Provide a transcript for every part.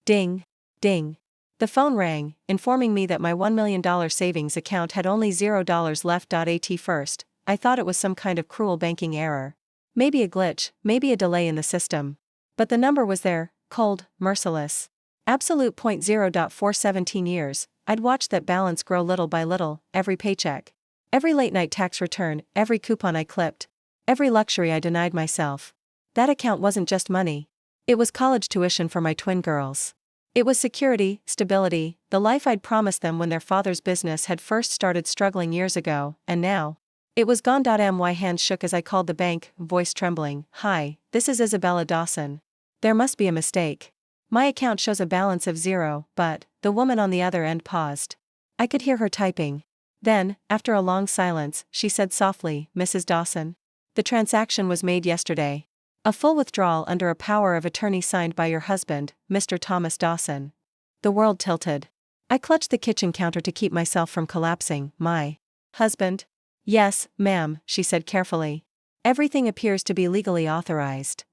Ding. Ding. The phone rang, informing me that my $1 million savings account had only $0 left. At first, I thought it was some kind of cruel banking error. Maybe a glitch, maybe a delay in the system. But the number was there, cold, merciless. Absolute 0.0. For 17 years, I'd watched that balance grow little by little, every paycheck. Every late-night tax return, every coupon I clipped. Every luxury I denied myself. That account wasn't just money. It was college tuition for my twin girls. It was security, stability, the life I'd promised them when their father's business had first started struggling years ago, and now, it was gone. My hands shook as I called the bank, voice trembling. "Hi, this is Isabella Dawson. There must be a mistake. My account shows a balance of 0, but..." The woman on the other end paused. I could hear her typing. Then, after a long silence, she said softly, "Mrs. Dawson. The transaction was made yesterday. A full withdrawal under a power of attorney signed by your husband, Mr. Thomas Dawson." The world tilted. I clutched the kitchen counter to keep myself from collapsing. "My husband?" "Yes, ma'am," she said carefully. "Everything appears to be legally authorized."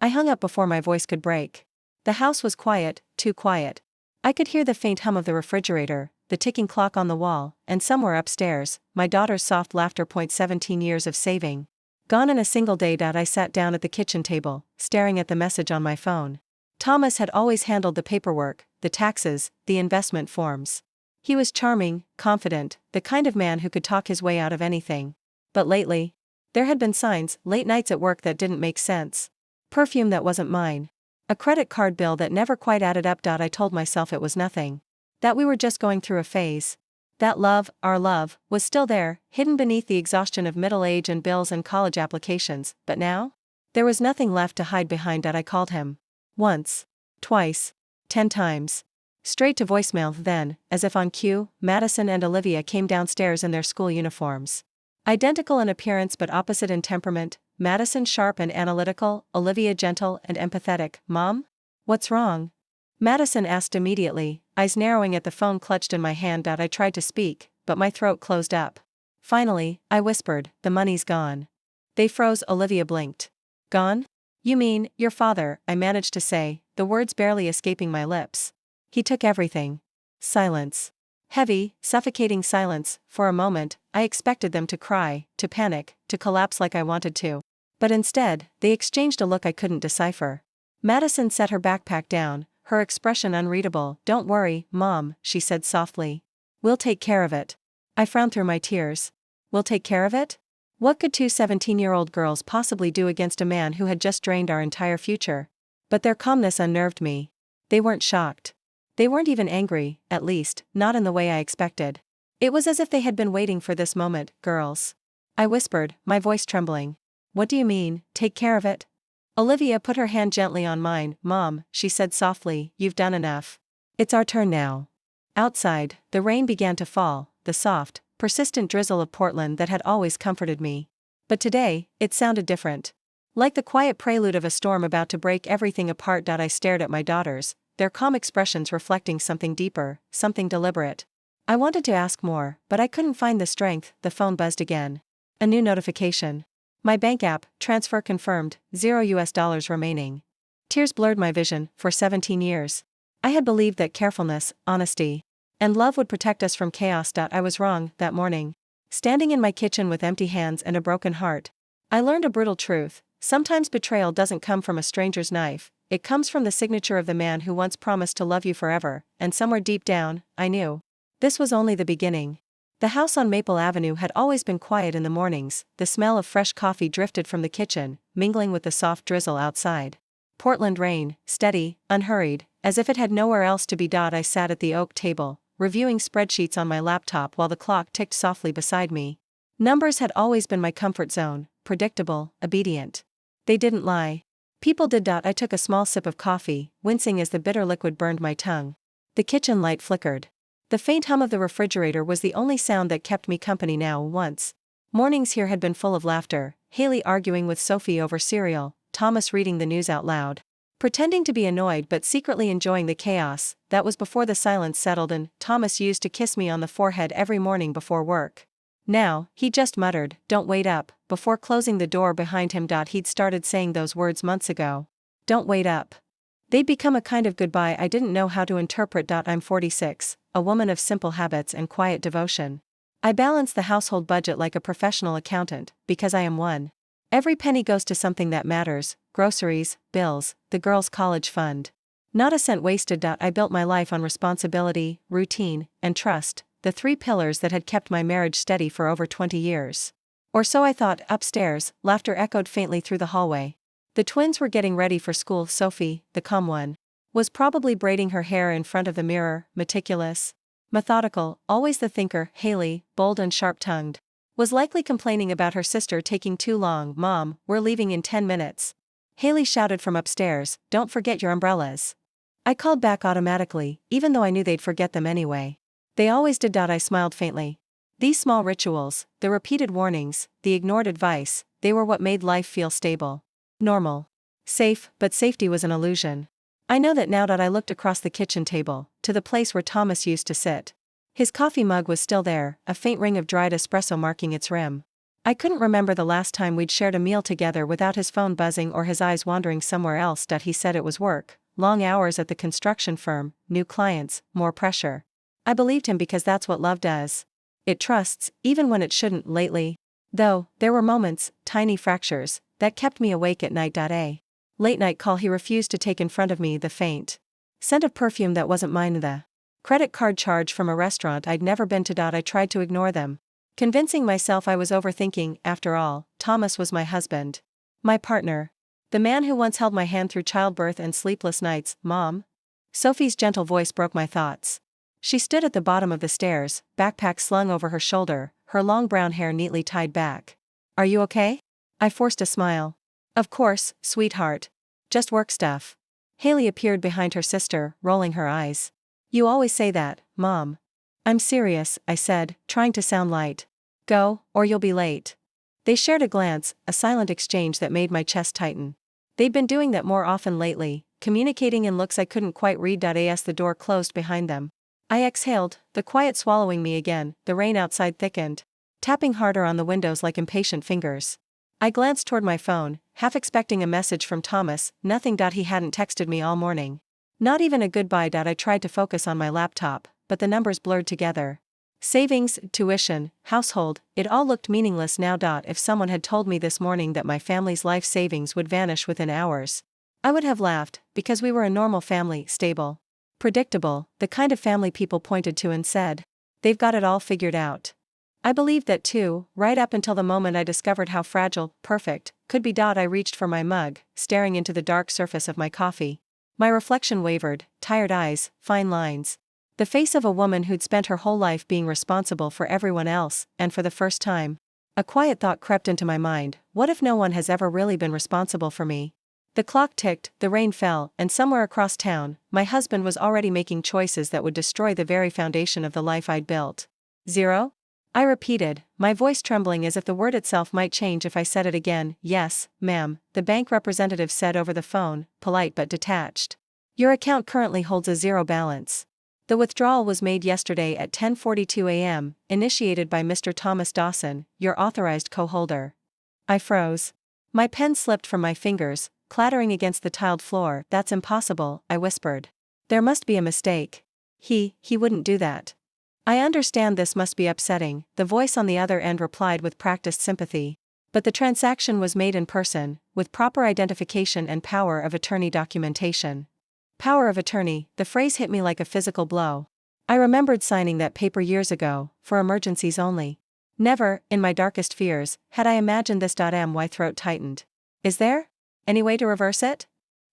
I hung up before my voice could break. The house was quiet, too quiet. I could hear the faint hum of the refrigerator, the ticking clock on the wall, and somewhere upstairs, my daughter's soft laughter. 17 years of saving. Gone in a single day. I sat down at the kitchen table, staring at the message on my phone. Thomas had always handled the paperwork, the taxes, the investment forms. He was charming, confident, the kind of man who could talk his way out of anything. But lately, there had been signs, late nights at work that didn't make sense. Perfume that wasn't mine. A credit card bill that never quite added up. I told myself it was nothing. That we were just going through a phase. That love, our love, was still there, hidden beneath the exhaustion of middle age and bills and college applications, but now? There was nothing left to hide behind. I called him. Once. Twice. 10 times. Straight to voicemail. Then, as if on cue, Madison and Olivia came downstairs in their school uniforms. Identical in appearance but opposite in temperament, Madison sharp and analytical, Olivia gentle and empathetic. "Mom? What's wrong?" Madison asked immediately, eyes narrowing at the phone clutched in my hand. I tried to speak, but my throat closed up. Finally, I whispered, "The money's gone." They froze. Olivia blinked. "Gone? You mean, your father," I managed to say, the words barely escaping my lips. "He took everything." Silence. Heavy, suffocating silence. For a moment, I expected them to cry, to panic, to collapse like I wanted to. But instead, they exchanged a look I couldn't decipher. Madison set her backpack down, her expression unreadable. "Don't worry, Mom," she said softly. "We'll take care of it." I frowned through my tears. "We'll take care of it?" What could two 17-year-old girls possibly do against a man who had just drained our entire future? But their calmness unnerved me. They weren't shocked. They weren't even angry, at least, not in the way I expected. It was as if they had been waiting for this moment. "Girls," I whispered, my voice trembling. "What do you mean, take care of it?" Olivia put her hand gently on mine. "Mom," she said softly, "you've done enough. It's our turn now." Outside, the rain began to fall, the soft, persistent drizzle of Portland that had always comforted me. But today, it sounded different. Like the quiet prelude of a storm about to break everything apart. I stared at my daughters, their calm expressions reflecting something deeper, something deliberate. I wanted to ask more, but I couldn't find the strength. The phone buzzed again. A new notification. My bank app, transfer confirmed, $0 remaining. Tears blurred my vision. For 17 years, I had believed that carefulness, honesty, and love would protect us from chaos. I was wrong. That morning, standing in my kitchen with empty hands and a broken heart, I learned a brutal truth. Sometimes betrayal doesn't come from a stranger's knife, it comes from the signature of the man who once promised to love you forever, and somewhere deep down, I knew. This was only the beginning. The house on Maple Avenue had always been quiet in the mornings. The smell of fresh coffee drifted from the kitchen, mingling with the soft drizzle outside. Portland rain, steady, unhurried, as if it had nowhere else to be. I sat at the oak table, reviewing spreadsheets on my laptop while the clock ticked softly beside me. Numbers had always been my comfort zone, predictable, obedient. They didn't lie. People did. I took a small sip of coffee, wincing as the bitter liquid burned my tongue. The kitchen light flickered. The faint hum of the refrigerator was the only sound that kept me company now. Once, mornings here had been full of laughter, Haley arguing with Sophie over cereal, Thomas reading the news out loud, pretending to be annoyed but secretly enjoying the chaos. That was before the silence settled in. Thomas used to kiss me on the forehead every morning before work. Now, he just muttered, "Don't wait up," before closing the door behind him. He'd started saying those words months ago. Don't wait up. They'd become a kind of goodbye I didn't know how to interpret. I'm 46, a woman of simple habits and quiet devotion. I balance the household budget like a professional accountant, because I am one. Every penny goes to something that matters: groceries, bills, the girls' college fund. Not a cent wasted. I built my life on responsibility, routine, and trust, the three pillars that had kept my marriage steady for over 20 years. Or so I thought. Upstairs, laughter echoed faintly through the hallway. The twins were getting ready for school. Sophie, the calm one, was probably braiding her hair in front of the mirror, meticulous, methodical, always the thinker. Haley, bold and sharp-tongued, was likely complaining about her sister taking too long. "Mom, we're leaving in 10 minutes. Haley shouted from upstairs, "Don't forget your umbrellas." I called back automatically, even though I knew they'd forget them anyway. They always did. I smiled faintly. These small rituals, the repeated warnings, the ignored advice, they were what made life feel stable. Normal. Safe, but safety was an illusion. I know that now. I looked across the kitchen table, to the place where Thomas used to sit. His coffee mug was still there, a faint ring of dried espresso marking its rim. I couldn't remember the last time we'd shared a meal together without his phone buzzing or his eyes wandering somewhere else. He said it was work, long hours at the construction firm, new clients, more pressure. I believed him because that's what love does. It trusts, even when it shouldn't. Lately, though, there were moments, tiny fractures, that kept me awake at night. A late night call he refused to take in front of me, the faint scent of perfume that wasn't mine, the credit card charge from a restaurant I'd never been to. I tried to ignore them, convincing myself I was overthinking. After all, Thomas was my husband. My partner. The man who once held my hand through childbirth and sleepless nights. "Mom?" Sophie's gentle voice broke my thoughts. She stood at the bottom of the stairs, backpack slung over her shoulder, her long brown hair neatly tied back. "Are you okay?" I forced a smile. "Of course, sweetheart. Just work stuff." Haley appeared behind her sister, rolling her eyes. "You always say that, Mom." "I'm serious," I said, trying to sound light. "Go, or you'll be late." They shared a glance, a silent exchange that made my chest tighten. They'd been doing that more often lately, communicating in looks I couldn't quite read. As the door closed behind them, I exhaled, the quiet swallowing me again. The rain outside thickened, tapping harder on the windows like impatient fingers. I glanced toward my phone, half expecting a message from Thomas. Nothing. He hadn't texted me all morning. Not even a goodbye. I tried to focus on my laptop, but the numbers blurred together. Savings, tuition, household, it all looked meaningless now. If someone had told me this morning that my family's life savings would vanish within hours, I would have laughed, because we were a normal family, stable, predictable, the kind of family people pointed to and said, "They've got it all figured out." I believed that too, right up until the moment I discovered how fragile, perfect, could be. I reached for my mug, staring into the dark surface of my coffee. My reflection wavered, tired eyes, fine lines. The face of a woman who'd spent her whole life being responsible for everyone else, and for the first time, a quiet thought crept into my mind: what if no one has ever really been responsible for me? The clock ticked, the rain fell, and somewhere across town, my husband was already making choices that would destroy the very foundation of the life I'd built. "Zero?" I repeated, my voice trembling as if the word itself might change if I said it again. "Yes, ma'am," the bank representative said over the phone, polite but detached. "Your account currently holds a zero balance. The withdrawal was made yesterday at 10:42 a.m., initiated by Mr. Thomas Dawson, your authorized co-holder." I froze. My pen slipped from my fingers, clattering against the tiled floor. "That's impossible," I whispered. "There must be a mistake. He wouldn't do that." "I understand this must be upsetting," the voice on the other end replied with practiced sympathy. "But the transaction was made in person, with proper identification and power of attorney documentation." Power of attorney, the phrase hit me like a physical blow. I remembered signing that paper years ago, for emergencies only. Never, in my darkest fears, had I imagined this. My throat tightened. "Is there any way to reverse it?"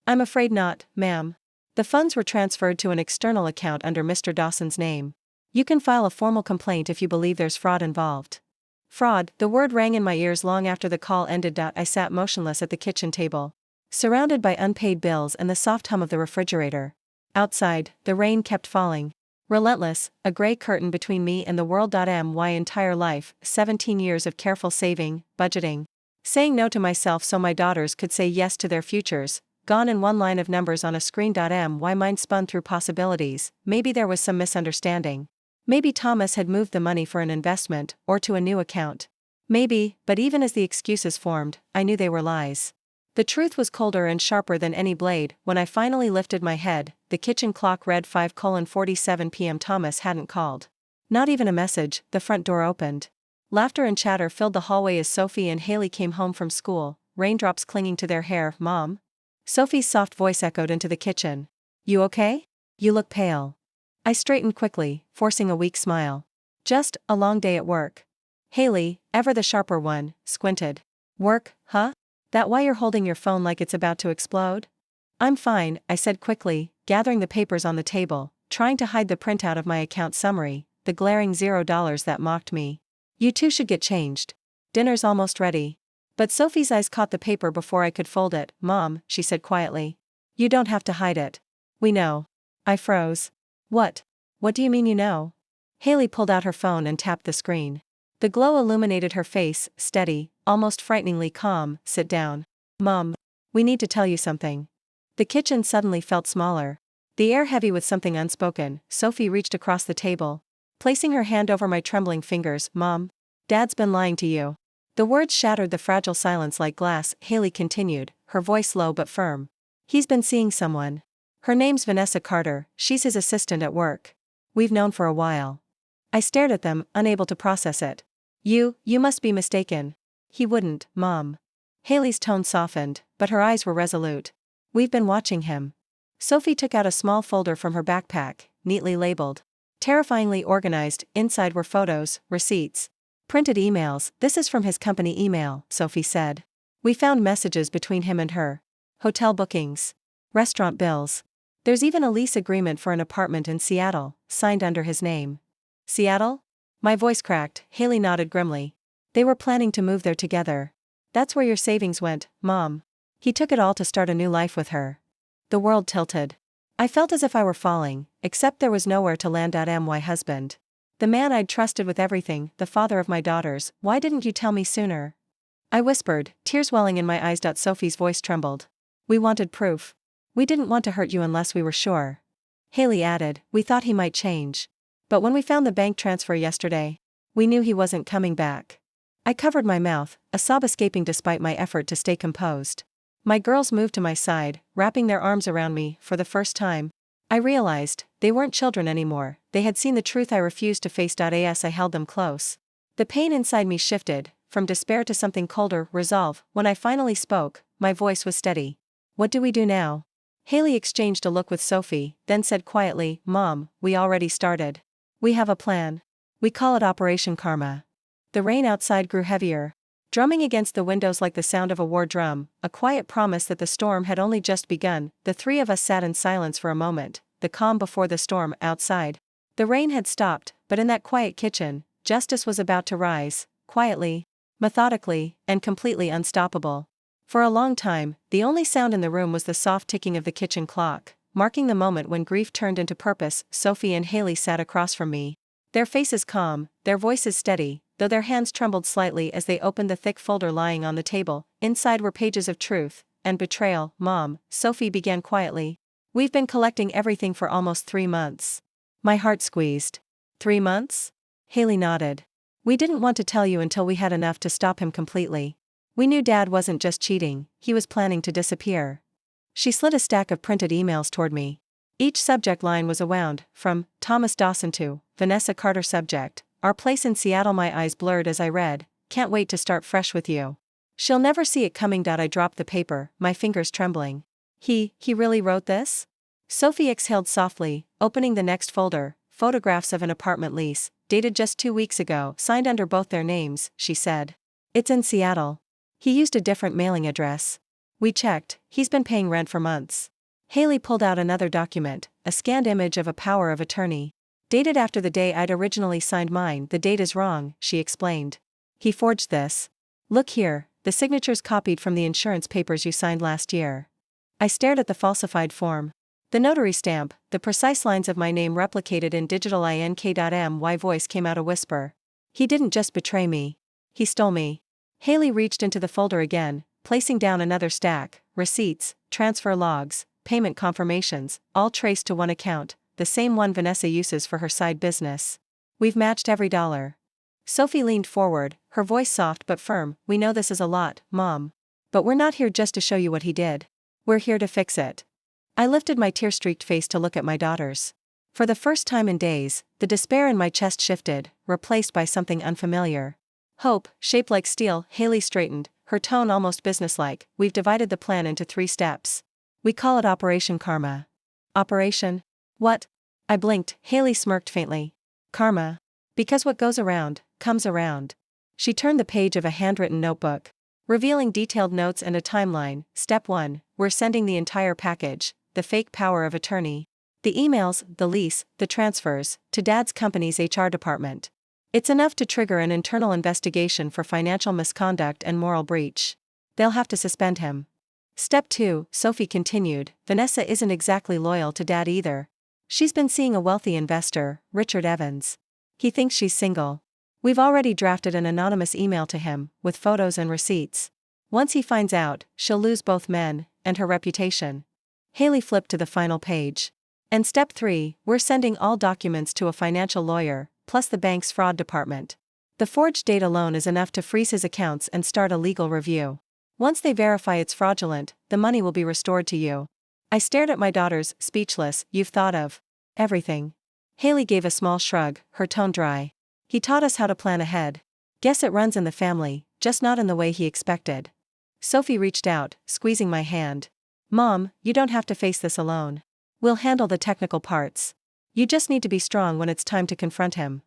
"I'm afraid not, ma'am. The funds were transferred to an external account under Mr. Dawson's name. You can file a formal complaint if you believe there's fraud involved." Fraud, the word rang in my ears long after the call ended. I sat motionless at the kitchen table, surrounded by unpaid bills and the soft hum of the refrigerator. Outside, the rain kept falling. Relentless, a gray curtain between me and the world. My entire life, 17 years of careful saving, budgeting, saying no to myself so my daughters could say yes to their futures, gone in one line of numbers on a screen. My mind spun through possibilities. Maybe there was some misunderstanding. Maybe Thomas had moved the money for an investment, or to a new account. Maybe, but even as the excuses formed, I knew they were lies. The truth was colder and sharper than any blade. When I finally lifted my head, the kitchen clock read 5:47 p.m. Thomas hadn't called. Not even a message. The front door opened. Laughter and chatter filled the hallway as Sophie and Haley came home from school, raindrops clinging to their hair. Mom? Sophie's soft voice echoed into the kitchen. You okay? You look pale. I straightened quickly, forcing a weak smile. Just a long day at work. Haley, ever the sharper one, squinted. Work, huh? That why you're holding your phone like it's about to explode? I'm fine, I said quickly, gathering the papers on the table, trying to hide the printout of my account summary, the glaring $0 that mocked me. You two should get changed. Dinner's almost ready. But Sophie's eyes caught the paper before I could fold it. Mom, she said quietly. You don't have to hide it. We know. I froze. What? What do you mean you know? Haley pulled out her phone and tapped the screen. The glow illuminated her face, steady, almost frighteningly calm. Sit down. Mom. We need to tell you something. The kitchen suddenly felt smaller. The air heavy with something unspoken. Sophie reached across the table, placing her hand over my trembling fingers. Mom. Dad's been lying to you. The words shattered the fragile silence like glass. Haley continued, her voice low but firm. He's been seeing someone. Her name's Vanessa Carter, she's his assistant at work. We've known for a while. I stared at them, unable to process it. You must be mistaken. He wouldn't, Mom. Haley's tone softened, but her eyes were resolute. We've been watching him. Sophie took out a small folder from her backpack, neatly labeled. Terrifyingly organized. Inside were photos, receipts, printed emails. This is from his company email, Sophie said. We found messages between him and her. Hotel bookings. Restaurant bills. There's even a lease agreement for an apartment in Seattle, signed under his name. Seattle? My voice cracked. Haley nodded grimly. They were planning to move there together. That's where your savings went, Mom. He took it all to start a new life with her. The world tilted. I felt as if I were falling, except there was nowhere to land. My husband. The man I'd trusted with everything, the father of my daughters. Why didn't you tell me sooner? I whispered, tears welling in my eyes. Sophie's voice trembled. We wanted proof. We didn't want to hurt you unless we were sure. Haley added, we thought he might change. But when we found the bank transfer yesterday, we knew he wasn't coming back. I covered my mouth, a sob escaping despite my effort to stay composed. My girls moved to my side, wrapping their arms around me. For the first time, I realized they weren't children anymore. They had seen the truth I refused to face. As I held them close, the pain inside me shifted, from despair to something colder, resolve. When I finally spoke, my voice was steady. What do we do now? Haley exchanged a look with Sophie, then said quietly, Mom, we already started. We have a plan. We call it Operation Karma. The rain outside grew heavier, drumming against the windows like the sound of a war drum, a quiet promise that the storm had only just begun. The three of us sat in silence for a moment, the calm before the storm. Outside, the rain had stopped, but in that quiet kitchen, justice was about to rise, quietly, methodically, and completely unstoppable. For a long time, the only sound in the room was the soft ticking of the kitchen clock, marking the moment when grief turned into purpose. Sophie and Haley sat across from me. Their faces calm, their voices steady, though their hands trembled slightly as they opened the thick folder lying on the table. Inside were pages of truth and betrayal. Mom, Sophie began quietly. We've been collecting everything for almost 3 months. My heart squeezed. 3 months? Haley nodded. We didn't want to tell you until we had enough to stop him completely. We knew Dad wasn't just cheating, he was planning to disappear. She slid a stack of printed emails toward me. Each subject line was a wound, from Thomas Dawson to Vanessa Carter. Subject, our place in Seattle. My eyes blurred as I read, can't wait to start fresh with you. She'll never see it coming. I dropped the paper, my fingers trembling. He really wrote this? Sophie exhaled softly, opening the next folder, photographs of an apartment lease, dated just 2 weeks ago, signed under both their names, she said. It's in Seattle. He used a different mailing address. We checked, he's been paying rent for months. Haley pulled out another document, a scanned image of a power of attorney. Dated after the day I'd originally signed mine. The date is wrong, she explained. He forged this. Look here, the signature's copied from the insurance papers you signed last year. I stared at the falsified form. The notary stamp, the precise lines of my name replicated in digital ink. My voice came out a whisper. He didn't just betray me. He stole me. Haley reached into the folder again, placing down another stack, receipts, transfer logs, payment confirmations, all traced to one account, the same one Vanessa uses for her side business. We've matched every dollar. Sophie leaned forward, her voice soft but firm. We know this is a lot, Mom. But we're not here just to show you what he did. We're here to fix it. I lifted my tear-streaked face to look at my daughters. For the first time in days, the despair in my chest shifted, replaced by something unfamiliar. Hope, shaped like steel. Haley straightened, her tone almost businesslike. We've divided the plan into 3 steps. We call it Operation Karma. Operation? What? I blinked. Haley smirked faintly. Karma. Because what goes around, comes around. She turned the page of a handwritten notebook, revealing detailed notes and a timeline. Step 1, we're sending the entire package, the fake power of attorney. The emails, the lease, the transfers, to Dad's company's HR department. It's enough to trigger an internal investigation for financial misconduct and moral breach. They'll have to suspend him. Step 2, Sophie continued, Vanessa isn't exactly loyal to Dad either. She's been seeing a wealthy investor, Richard Evans. He thinks she's single. We've already drafted an anonymous email to him, with photos and receipts. Once he finds out, she'll lose both men, and her reputation. Haley flipped to the final page. And step 3, we're sending all documents to a financial lawyer, plus the bank's fraud department. The forged date alone is enough to freeze his accounts and start a legal review. Once they verify it's fraudulent, the money will be restored to you. I stared at my daughters, speechless. You've thought of everything. Haley gave a small shrug, her tone dry. He taught us how to plan ahead. Guess it runs in the family, just not in the way he expected. Sophie reached out, squeezing my hand. Mom, you don't have to face this alone. We'll handle the technical parts. You just need to be strong when it's time to confront him.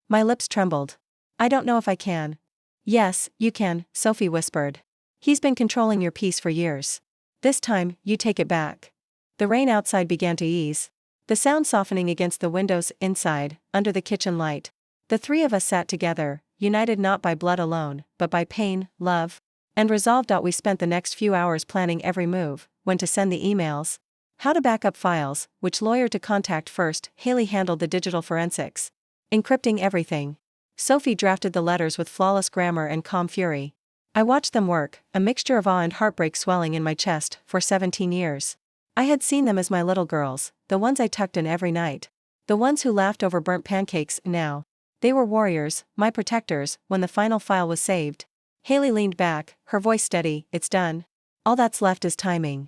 My lips trembled. I don't know if I can. Yes, you can, Sophie whispered. He's been controlling your peace for years. This time, you take it back. The rain outside began to ease, the sound softening against the windows inside, under the kitchen light. The 3 of us sat together, united not by blood alone, but by pain, love, and resolve. We spent the next few hours planning every move, when to send the emails, how to back up files, which lawyer to contact first. Haley handled the digital forensics, encrypting everything. Sophie drafted the letters with flawless grammar and calm fury. I watched them work, a mixture of awe and heartbreak swelling in my chest. For 17 years. I had seen them as my little girls, the ones I tucked in every night. The ones who laughed over burnt pancakes. Now, they were warriors, my protectors. When the final file was saved, Haley leaned back, her voice steady. It's done. All that's left is timing.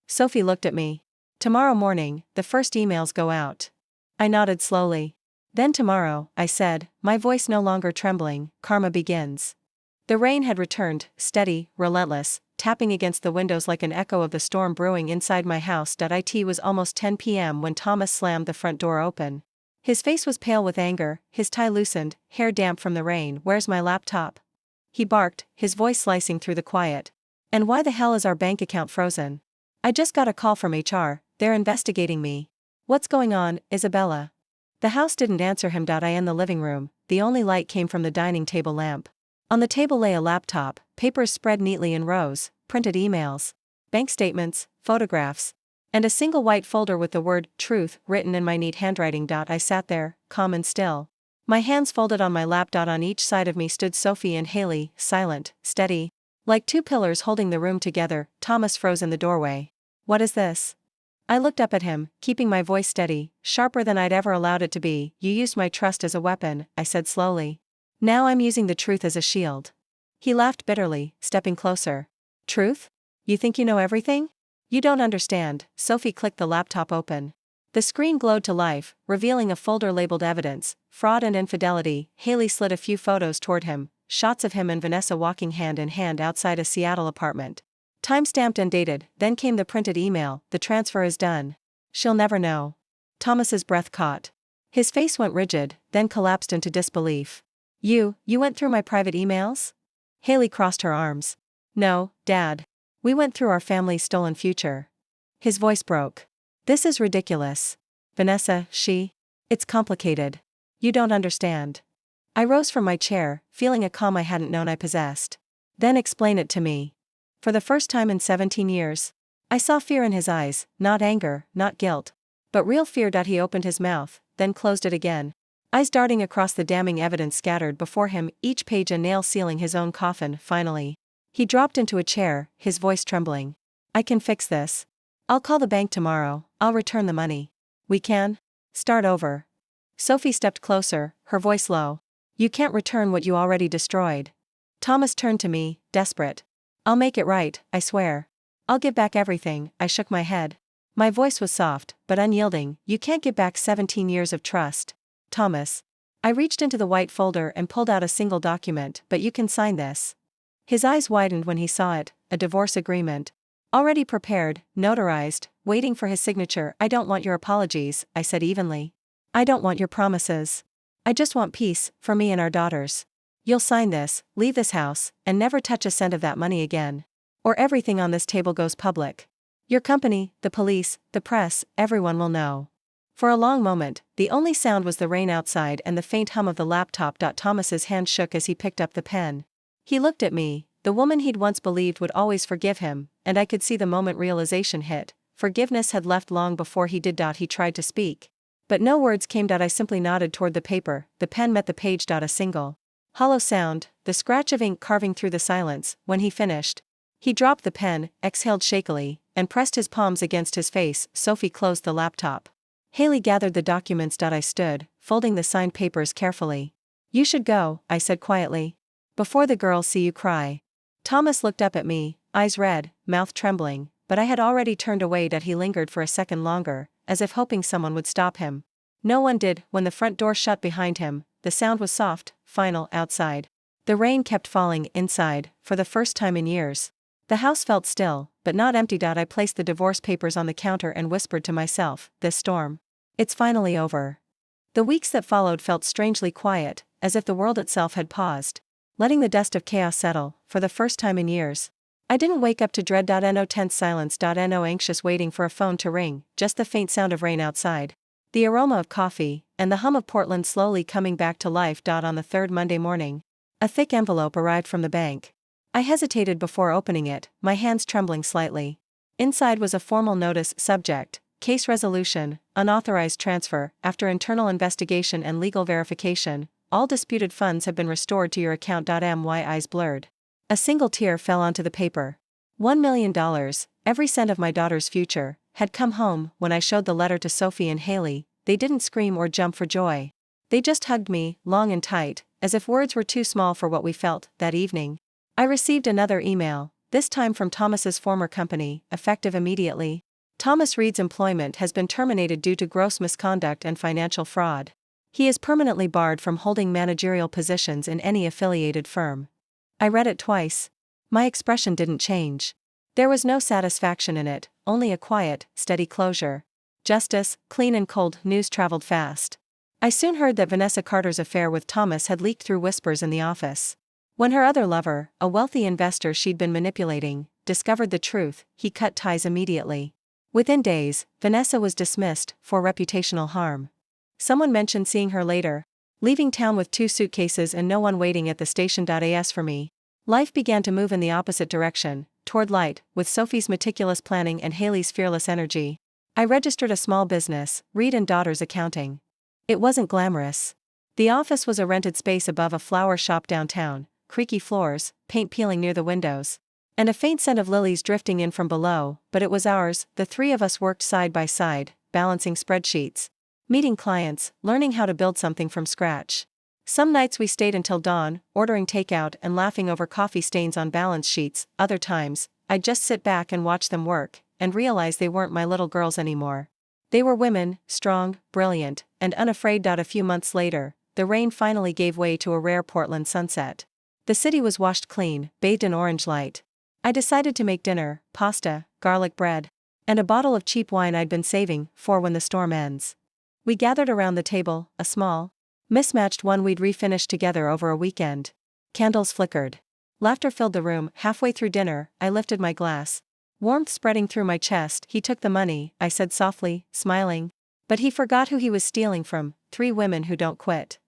Sophie looked at me. Tomorrow morning, the first emails go out. I nodded slowly. Then tomorrow, I said, my voice no longer trembling, karma begins. The rain had returned, steady, relentless, tapping against the windows like an echo of the storm brewing inside my house. It was almost 10 p.m. when Thomas slammed the front door open. His face was pale with anger, his tie loosened, hair damp from the rain. Where's my laptop? He barked, his voice slicing through the quiet. And why the hell is our bank account frozen? I just got a call from HR, they're investigating me. What's going on, Isabella? The house didn't answer him. In the living room, the only light came from the dining table lamp. On the table lay a laptop, papers spread neatly in rows, printed emails, bank statements, photographs, and a single white folder with the word truth written in my neat handwriting. I sat there, calm and still. My hands folded on my lap. On each side of me stood Sophie and Haley, silent, steady, like 2 pillars holding the room together. Thomas froze in the doorway. What is this? I looked up at him, keeping my voice steady, sharper than I'd ever allowed it to be. You used my trust as a weapon, I said slowly. Now I'm using the truth as a shield. He laughed bitterly, stepping closer. Truth? You think you know everything? You don't understand. Sophie clicked the laptop open. The screen glowed to life, revealing a folder labeled evidence, fraud and infidelity. Haley slid a few photos toward him, shots of him and Vanessa walking hand in hand outside a Seattle apartment. Time-stamped and dated. Then came the printed email, the transfer is done. She'll never know. Thomas's breath caught. His face went rigid, then collapsed into disbelief. You went through my private emails? Haley crossed her arms. No, Dad. We went through our family's stolen future. His voice broke. This is ridiculous. Vanessa, it's complicated. You don't understand. I rose from my chair, feeling a calm I hadn't known I possessed. Then explain it to me. For the first time in 17 years, I saw fear in his eyes, not anger, not guilt, but real fear. He opened his mouth, then closed it again, eyes darting across the damning evidence scattered before him, each page a nail sealing his own coffin. Finally, he dropped into a chair, his voice trembling. I can fix this. I'll call the bank tomorrow, I'll return the money. We can start over. Sophie stepped closer, her voice low. You can't return what you already destroyed. Thomas turned to me, desperate. I'll make it right, I swear. I'll give back everything, I shook my head. My voice was soft, but unyielding. You can't give back 17 years of trust. Thomas. I reached into the white folder and pulled out a single document. But you can sign this. His eyes widened when he saw it, a divorce agreement. Already prepared, notarized, waiting for his signature. I don't want your apologies, I said evenly. I don't want your promises. I just want peace, for me and our daughters. You'll sign this, leave this house, and never touch a cent of that money again. Or everything on this table goes public. Your company, the police, the press, everyone will know. For a long moment, the only sound was the rain outside and the faint hum of the laptop. Thomas's hand shook as he picked up the pen. He looked at me, the woman he'd once believed would always forgive him, and I could see the moment realization hit. Forgiveness had left long before he did. He tried to speak. But no words came. I simply nodded toward the paper. The pen met the page. A single hollow sound, the scratch of ink carving through the silence. When he finished, he dropped the pen, exhaled shakily, and pressed his palms against his face. Sophie closed the laptop. Haley gathered the documents. I stood, folding the signed papers carefully. You should go, I said quietly. Before the girls see you cry. Thomas looked up at me, eyes red, mouth trembling, but I had already turned away. He lingered for a second longer, as if hoping someone would stop him. No one did. When the front door shut behind him, the sound was soft, final, outside. The rain kept falling inside, for the first time in years. The house felt still, but not empty. I placed the divorce papers on the counter and whispered to myself, this storm. It's finally over. The weeks that followed felt strangely quiet, as if the world itself had paused, letting the dust of chaos settle. For the first time in years, I didn't wake up to dread. No tense silence. No anxious waiting for a phone to ring, just the faint sound of rain outside. The aroma of coffee, and the hum of Portland slowly coming back to life. On the third Monday morning, a thick envelope arrived from the bank. I hesitated before opening it, my hands trembling slightly. Inside was a formal notice. Subject: Case resolution, unauthorized transfer. After internal investigation and legal verification, all disputed funds have been restored to your account. My eyes blurred. A single tear fell onto the paper. $1 million, every cent of my daughter's future, had come home. When I showed the letter to Sophie and Haley, they didn't scream or jump for joy. They just hugged me, long and tight, as if words were too small for what we felt. That evening, I received another email, this time from Thomas's former company, effective immediately. Thomas Reed's employment has been terminated due to gross misconduct and financial fraud. He is permanently barred from holding managerial positions in any affiliated firm. I read it twice. My expression didn't change. There was no satisfaction in it, only a quiet, steady closure. Justice, clean and cold. News traveled fast. I soon heard that Vanessa Carter's affair with Thomas had leaked through whispers in the office. When her other lover, a wealthy investor she'd been manipulating, discovered the truth, he cut ties immediately. Within days, Vanessa was dismissed for reputational harm. Someone mentioned seeing her later, leaving town with 2 suitcases and no one waiting at the station. As for me, life began to move in the opposite direction, toward light, with Sophie's meticulous planning and Haley's fearless energy. I registered a small business, Reed and Daughters Accounting. It wasn't glamorous. The office was a rented space above a flower shop downtown, creaky floors, paint peeling near the windows, and a faint scent of lilies drifting in from below. But it was ours. The 3 of us worked side by side, balancing spreadsheets, meeting clients, learning how to build something from scratch. Some nights we stayed until dawn, ordering takeout and laughing over coffee stains on balance sheets. Other times, I'd just sit back and watch them work, and realize they weren't my little girls anymore. They were women, strong, brilliant, and unafraid. A few months later, the rain finally gave way to a rare Portland sunset. The city was washed clean, bathed in orange light. I decided to make dinner, pasta, garlic bread, and a bottle of cheap wine I'd been saving for when the storm ends. We gathered around the table, a small, mismatched one we'd refinished together over a weekend. Candles flickered. Laughter filled the room. Halfway through dinner, I lifted my glass, warmth spreading through my chest. He took the money, I said softly, smiling. But he forgot who he was stealing from. 3 women who don't quit.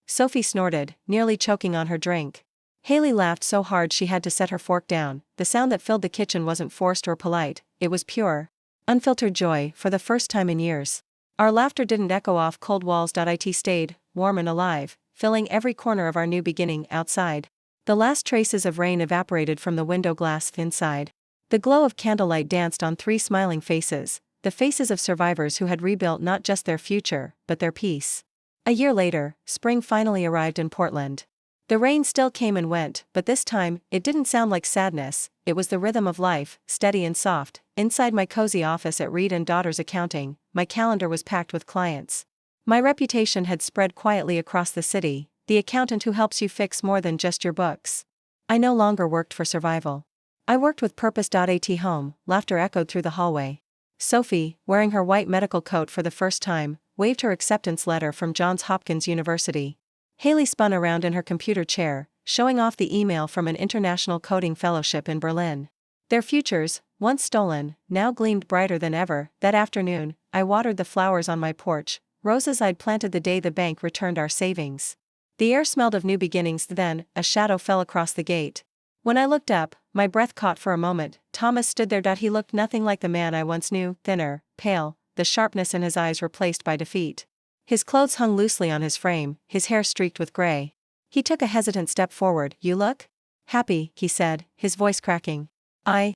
Sophie snorted, nearly choking on her drink. Haley laughed so hard she had to set her fork down. The sound that filled the kitchen wasn't forced or polite, it was pure, unfiltered joy. For the first time in years, our laughter didn't echo off cold walls. It stayed, warm and alive, filling every corner of our new beginning. Outside, the last traces of rain evaporated from the window glass inside. The glow of candlelight danced on 3 smiling faces, the faces of survivors who had rebuilt not just their future, but their peace. A year later, spring finally arrived in Portland. The rain still came and went, but this time, it didn't sound like sadness, it was the rhythm of life, steady and soft. Inside my cozy office at Reed and Daughters Accounting, my calendar was packed with clients. My reputation had spread quietly across the city, the accountant who helps you fix more than just your books. I no longer worked for survival. I worked with purpose. At home, laughter echoed through the hallway. Sophie, wearing her white medical coat for the first time, waved her acceptance letter from Johns Hopkins University. Haley spun around in her computer chair, showing off the email from an international coding fellowship in Berlin. Their futures, once stolen, now gleamed brighter than ever. That afternoon, I watered the flowers on my porch, roses I'd planted the day the bank returned our savings. The air smelled of new beginnings. Then, a shadow fell across the gate. When I looked up, my breath caught for a moment. Thomas stood there. He looked nothing like the man I once knew, thinner, pale, the sharpness in his eyes replaced by defeat. His clothes hung loosely on his frame, his hair streaked with gray. He took a hesitant step forward. "You look happy," he said, his voice cracking. I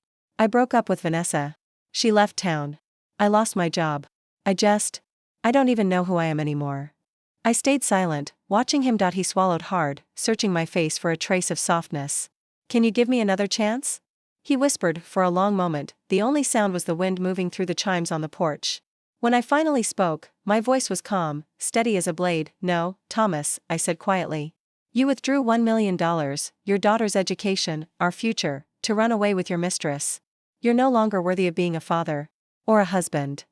broke up with Vanessa. She left town. I lost my job. I don't even know who I am anymore." I stayed silent, watching him. He swallowed hard, searching my face for a trace of softness. "Can you give me another chance?" he whispered. For a long moment, the only sound was the wind moving through the chimes on the porch. When I finally spoke, my voice was calm, steady as a blade. "No, Thomas," I said quietly. "You withdrew $1 million, your daughter's education, our future, to run away with your mistress. You're no longer worthy of being a father. Or a husband."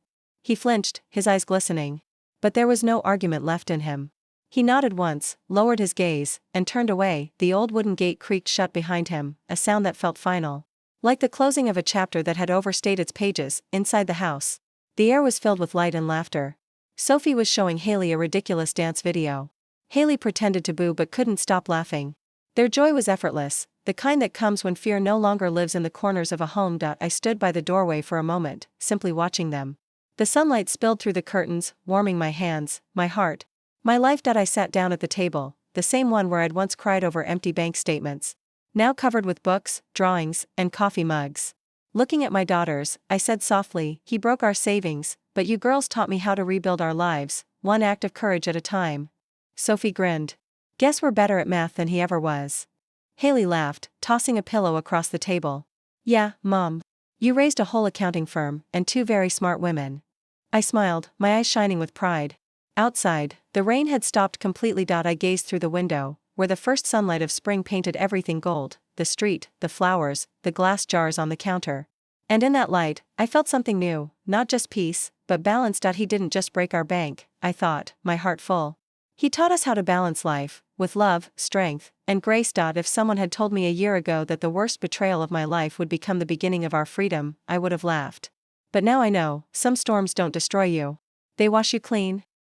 He flinched, his eyes glistening. But there was no argument left in him. He nodded once, lowered his gaze, and turned away. The old wooden gate creaked shut behind him, a sound that felt final. Like the closing of a chapter that had overstayed its pages. Inside the house, the air was filled with light and laughter. Sophie was showing Haley a ridiculous dance video. Haley pretended to boo but couldn't stop laughing. Their joy was effortless, the kind that comes when fear no longer lives in the corners of a home. I stood by the doorway for a moment, simply watching them. The sunlight spilled through the curtains, warming my hands, my heart, my life. I sat down at the table, the same one where I'd once cried over empty bank statements, now covered with books, drawings, and coffee mugs. Looking at my daughters, I said softly, "He broke our savings, but you girls taught me how to rebuild our lives, one act of courage at a time." Sophie grinned. "Guess we're better at math than he ever was." Haley laughed, tossing a pillow across the table. "Yeah, Mom. You raised a whole accounting firm, and two very smart women." I smiled, my eyes shining with pride. Outside, the rain had stopped completely. I gazed through the window, where the first sunlight of spring painted everything gold, the street, the flowers, the glass jars on the counter. And in that light, I felt something new, not just peace, but balance. He didn't just break our bank, I thought, my heart full. He taught us how to balance life, with love, strength, and grace. If someone had told me a year ago that the worst betrayal of my life would become the beginning of our freedom, I would have laughed. But now I know, some storms don't destroy you. They wash you clean.